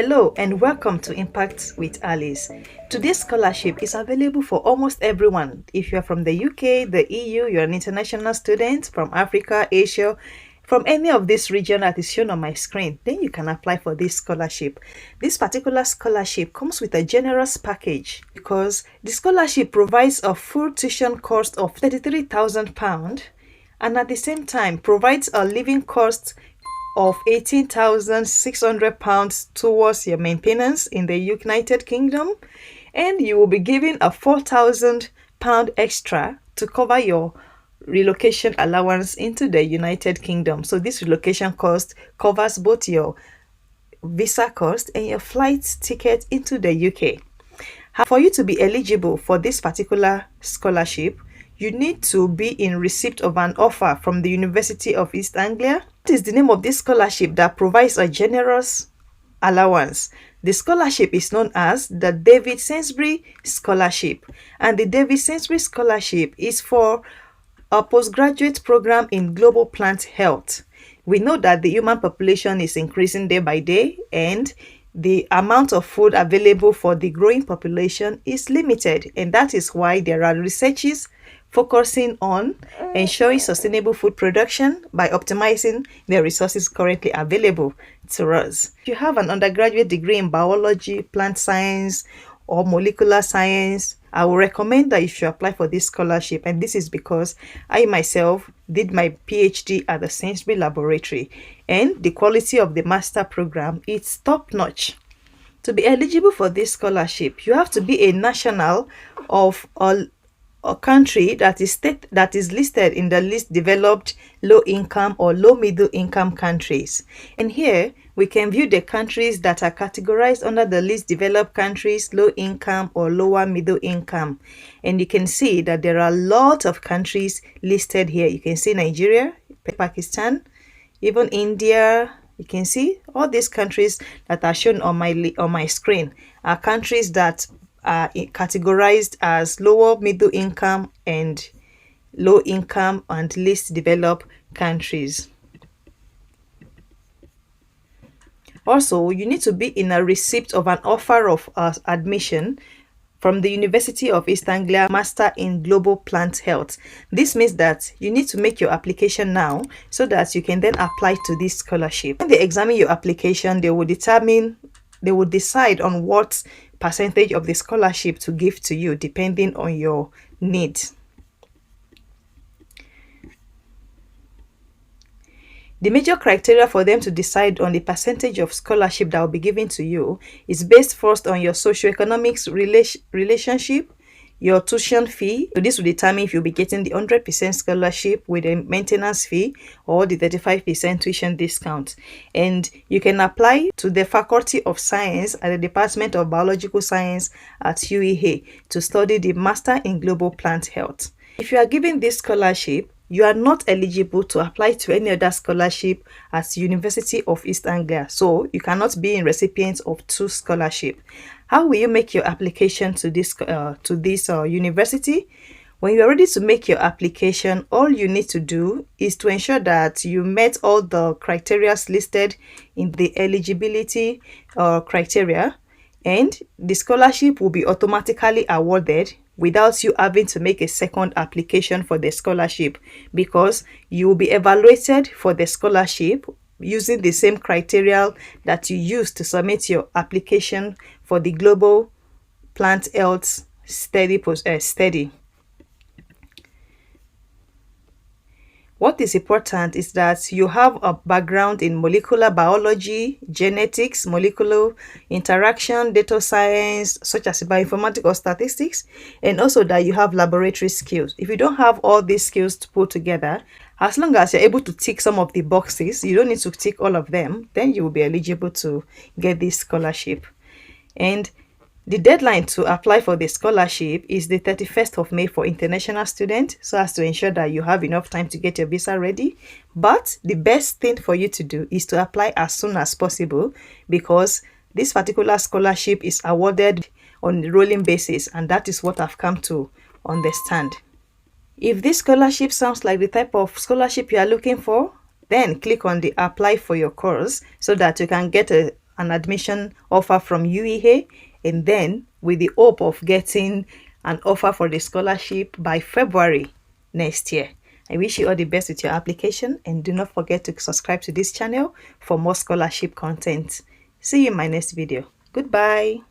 Hello and welcome to Impact with Alice. Today's scholarship is available for almost everyone. If you are from the UK, the EU, you're an international student from Africa, Asia, from any of this region that is shown on my screen, then you can apply for this scholarship. This particular scholarship comes with a generous package because the scholarship provides a full tuition cost of £33,000 and at the same time provides a living cost of £18,600 towards your maintenance in the United Kingdom, and you will be given a £4,000 extra to cover your relocation allowance into the United Kingdom. So this relocation cost covers both your visa cost and your flight ticket into the UK. For you to be eligible for this particular scholarship, you need to be in receipt of an offer from the University of EAST Anglia. What is the name of this scholarship that provides a generous allowance? The scholarship is known as the David Sainsbury Scholarship, and the David Sainsbury Scholarship is for a postgraduate program in global plant health. We know that the human population is increasing day by day, and the amount of food available for the growing population is limited, and that is why there are researches focusing on ensuring sustainable food production by optimizing the resources currently available to us. If you have an undergraduate degree in biology, plant science, or molecular science, I would recommend that you should apply for this scholarship, and this is because I myself did my PhD at the Sainsbury Laboratory, and the quality of the master program is top-notch. To be eligible for this scholarship, you have to be a national of a country that is listed in the least developed, low income or low middle income countries. And here we can view the countries that are categorized under the least developed countries, low income or lower middle income. And you can see that there are a lot of countries listed here. You can see Nigeria, Pakistan, even India. You can see all these countries that are shown on my screen are countries that are categorized as lower middle income and low income and least developed countries. Also, you need to be in a receipt of an offer of admission from the University of EAST Anglia Master in Global Plant Health. This means that you need to make your application now so that you can then apply to this scholarship. When they examine your application, they will decide on what percentage of the scholarship to give to you depending on your needs. The major criteria for them to decide on the percentage of scholarship that will be given to you is based first on your socioeconomic relationship, your tuition fee. So this will determine if you'll be getting the 100% scholarship with a maintenance fee or the 35% tuition discount. And you can apply to the Faculty of Science at the Department of Biological Science at UEA to study the Master in Global Plant Health. If you are given this scholarship, you are not eligible to apply to any other scholarship at University of EAST Anglia, so you cannot be in recipient of two scholarships. How will you make your application to this university? When you're ready to make your application, all you need to do is to ensure that you met all the criteria listed in the eligibility criteria, and the scholarship will be automatically awarded without you having to make a second application for the scholarship, because you will be evaluated for the scholarship using the same criteria that you used to submit your application for the Global Plant Health study. What is important is that you have a background in molecular biology, genetics, molecular interaction, data science, such as bioinformatics or statistics, and also that you have laboratory skills. If you don't have all these skills to put together, as long as you're able to tick some of the boxes, you don't need to tick all of them, then you will be eligible to get this scholarship. And the deadline to apply for the scholarship is the 31st of May for international students, so as to ensure that you have enough time to get your visa ready. But the best thing for you to do is to apply as soon as possible, because this particular scholarship is awarded on a rolling basis, and that is what I've come to understand. If this scholarship sounds like the type of scholarship you are looking for, then click on the apply for your course so that you can get an admission offer from UEA, and then with the hope of getting an offer for the scholarship by February next year. I wish you all the best with your application, and do not forget to subscribe to this channel for more scholarship content. See you in my next video. Goodbye.